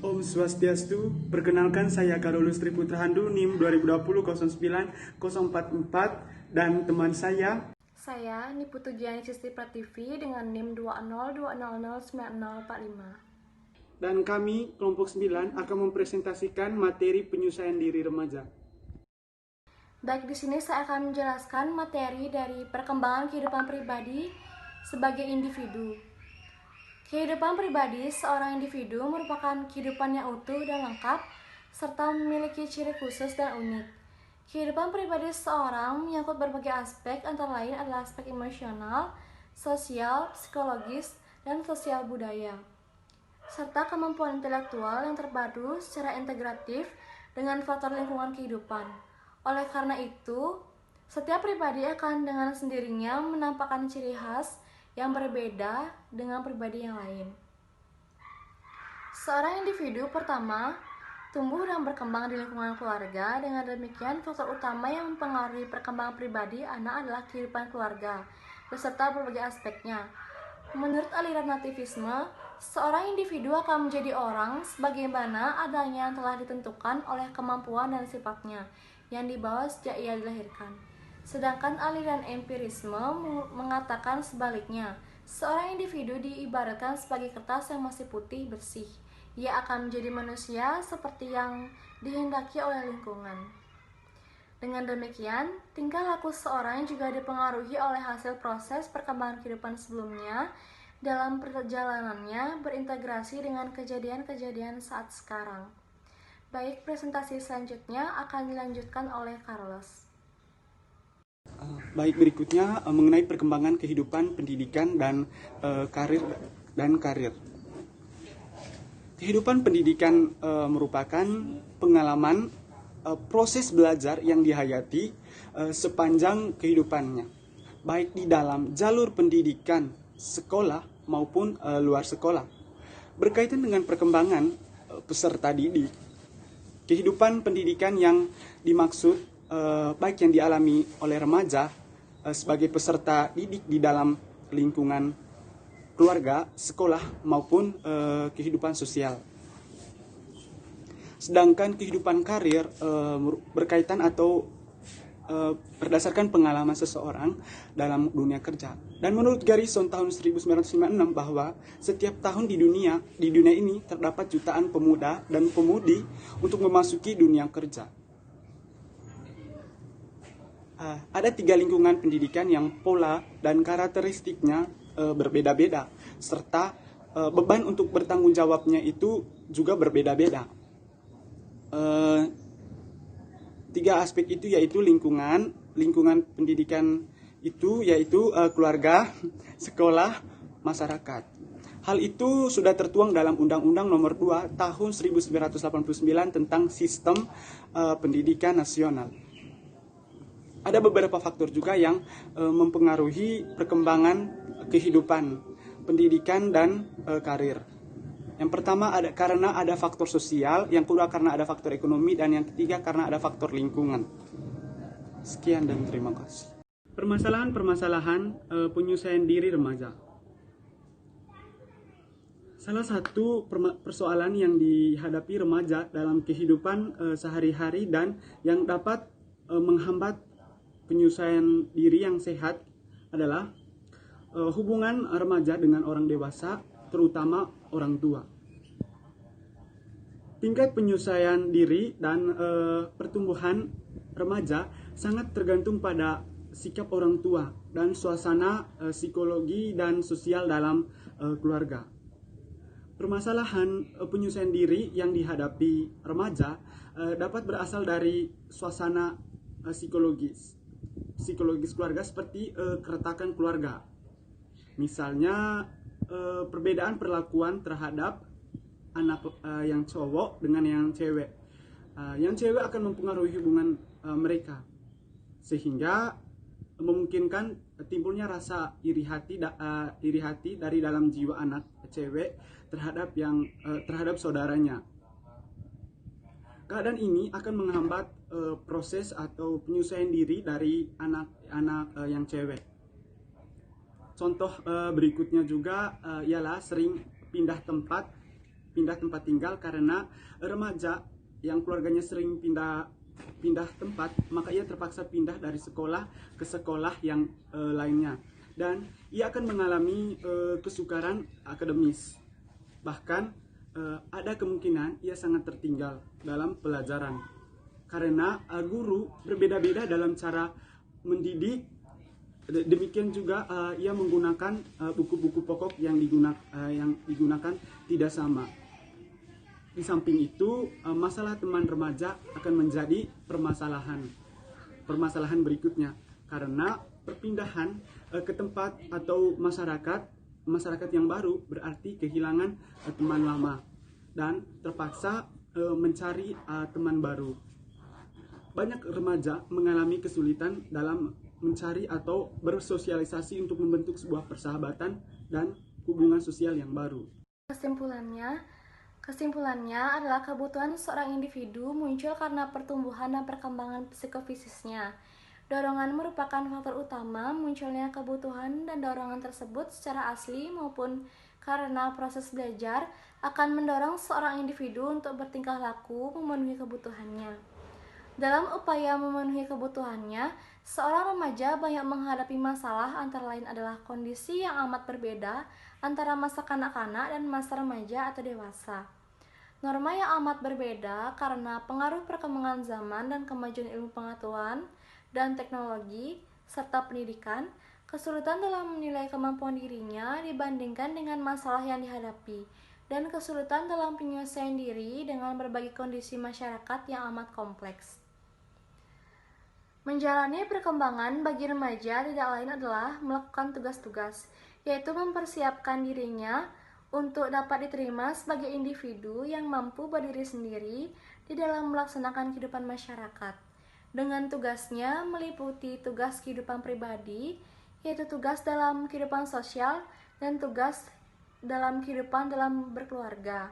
Om Swastiastu, perkenalkan saya Karolus Triputra Handu, NIM 2020-09-044, dan teman saya. Saya Niputu Giani Sisti Prativi dengan NIM 202009009045. Dan kami, kelompok 9, akan mempresentasikan materi penyusuan diri remaja. Baik, di sini saya akan menjelaskan materi dari perkembangan kehidupan pribadi sebagai individu. Kehidupan pribadi seorang individu merupakan kehidupan yang utuh dan lengkap, serta memiliki ciri khusus dan unik. Kehidupan pribadi seseorang menyangkut berbagai aspek, antara lain adalah aspek emosional, sosial, psikologis, dan sosial budaya, serta kemampuan intelektual yang terpadu secara integratif dengan faktor lingkungan kehidupan. Oleh karena itu, setiap pribadi akan dengan sendirinya menampakkan ciri khas yang berbeda dengan pribadi yang lain. Seorang individu pertama tumbuh dan berkembang di lingkungan keluarga. Dengan demikian, faktor utama yang mempengaruhi perkembangan pribadi anak adalah kehidupan keluarga beserta berbagai aspeknya. Menurut aliran nativisme, seorang individu akan menjadi orang sebagaimana adanya yang telah ditentukan oleh kemampuan dan sifatnya yang dibawa sejak ia dilahirkan. Sedangkan aliran empirisme mengatakan sebaliknya, seorang individu diibaratkan sebagai kertas yang masih putih bersih. Ia akan menjadi manusia seperti yang dihendaki oleh lingkungan. Dengan demikian, tingkah laku seorang juga dipengaruhi oleh hasil proses perkembangan kehidupan sebelumnya dalam perjalanannya berintegrasi dengan kejadian-kejadian saat sekarang. Baik, presentasi selanjutnya akan dilanjutkan oleh Carlos. Baik, berikutnya mengenai perkembangan kehidupan, pendidikan, dan karir. Kehidupan pendidikan merupakan pengalaman proses belajar yang dihayati sepanjang kehidupannya, baik di dalam jalur pendidikan sekolah maupun luar sekolah. Berkaitan dengan perkembangan peserta didik, kehidupan pendidikan yang dimaksud baik yang dialami oleh remaja sebagai peserta didik di dalam lingkungan keluarga, sekolah, maupun kehidupan sosial. Sedangkan kehidupan karir berkaitan atau berdasarkan pengalaman seseorang dalam dunia kerja. Dan menurut Garrison tahun 1956 bahwa setiap tahun di dunia ini terdapat jutaan pemuda dan pemudi untuk memasuki dunia kerja. Ada 3 lingkungan pendidikan yang pola dan karakteristiknya berbeda-beda, serta beban untuk bertanggung jawabnya itu juga berbeda-beda. 3 aspek itu yaitu lingkungan pendidikan itu yaitu keluarga, sekolah, masyarakat. Hal itu sudah tertuang dalam Undang-Undang Nomor 2 Tahun 1989 tentang Sistem Pendidikan Nasional. Ada beberapa faktor juga yang mempengaruhi perkembangan kehidupan pendidikan dan karir. Yang pertama karena ada faktor sosial, yang kedua karena ada faktor ekonomi, dan yang ketiga karena ada faktor lingkungan. Sekian dan terima kasih. Permasalahan penyusuan diri remaja. Salah satu persoalan yang dihadapi remaja dalam kehidupan sehari-hari dan yang dapat menghambat penyusuan diri yang sehat adalah hubungan remaja dengan orang dewasa, terutama orang tua. Tingkat penyusuan diri dan pertumbuhan remaja sangat tergantung pada sikap orang tua dan suasana psikologi dan sosial dalam keluarga. Permasalahan penyusuan diri yang dihadapi remaja dapat berasal dari suasana psikologis keluarga, seperti keretakan keluarga. Misalnya perbedaan perlakuan terhadap anak yang cowok dengan yang cewek. Yang cewek akan mempengaruhi hubungan mereka, sehingga memungkinkan timbulnya rasa iri hati dari dalam jiwa anak cewek terhadap saudaranya. Keadaan ini akan menghambat proses atau penyesuaian diri dari anak-anak yang cewek. Contoh berikutnya juga ialah sering pindah tempat pindah tempat tinggal karena remaja yang keluarganya sering pindah tempat, maka ia terpaksa pindah dari sekolah ke sekolah yang lainnya, dan ia akan mengalami kesukaran akademis. Bahkan ada kemungkinan ia sangat tertinggal dalam pelajaran karena guru berbeda-beda dalam cara mendidik. Demikian juga ia menggunakan buku-buku pokok yang digunakan tidak sama. Di samping itu, masalah teman remaja akan menjadi permasalahan berikutnya karena perpindahan ke tempat atau masyarakat yang baru berarti kehilangan teman lama dan terpaksa mencari teman baru. Banyak remaja mengalami kesulitan dalam mencari atau bersosialisasi untuk membentuk sebuah persahabatan dan hubungan sosial yang baru. Kesimpulannya adalah kebutuhan seorang individu muncul karena pertumbuhan dan perkembangan psikofisisnya. Dorongan merupakan faktor utama munculnya kebutuhan, dan dorongan tersebut secara asli maupun karena proses belajar akan mendorong seorang individu untuk bertingkah laku memenuhi kebutuhannya. Dalam upaya memenuhi kebutuhannya, seorang remaja banyak menghadapi masalah, antara lain adalah kondisi yang amat berbeda antara masa kanak-kanak dan masa remaja atau dewasa. Norma yang amat berbeda karena pengaruh perkembangan zaman dan kemajuan ilmu pengetahuan dan teknologi serta pendidikan, kesulitan dalam menilai kemampuan dirinya dibandingkan dengan masalah yang dihadapi, dan kesulitan dalam penyelesaian diri dengan berbagai kondisi masyarakat yang amat kompleks. Menjalani perkembangan bagi remaja tidak lain adalah melakukan tugas-tugas, yaitu mempersiapkan dirinya untuk dapat diterima sebagai individu yang mampu berdiri sendiri di dalam melaksanakan kehidupan masyarakat. Dengan tugasnya meliputi tugas kehidupan pribadi, yaitu tugas dalam kehidupan sosial dan tugas dalam kehidupan dalam berkeluarga.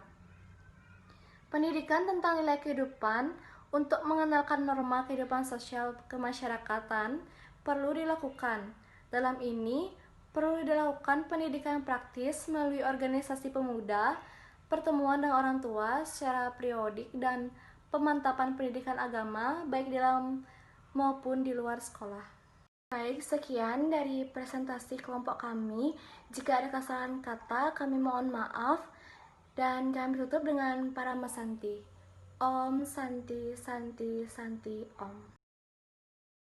Pendidikan tentang nilai kehidupan untuk mengenalkan norma kehidupan sosial kemasyarakatan perlu dilakukan. Dalam ini, perlu dilakukan pendidikan praktis melalui organisasi pemuda, pertemuan dengan orang tua secara periodik, dan pemantapan pendidikan agama baik dalam maupun di luar sekolah. Baik, sekian dari presentasi kelompok kami. Jika ada kesalahan kata, kami mohon maaf, dan kami tutup dengan Paramasanti. Om Santi Santi Santi Om.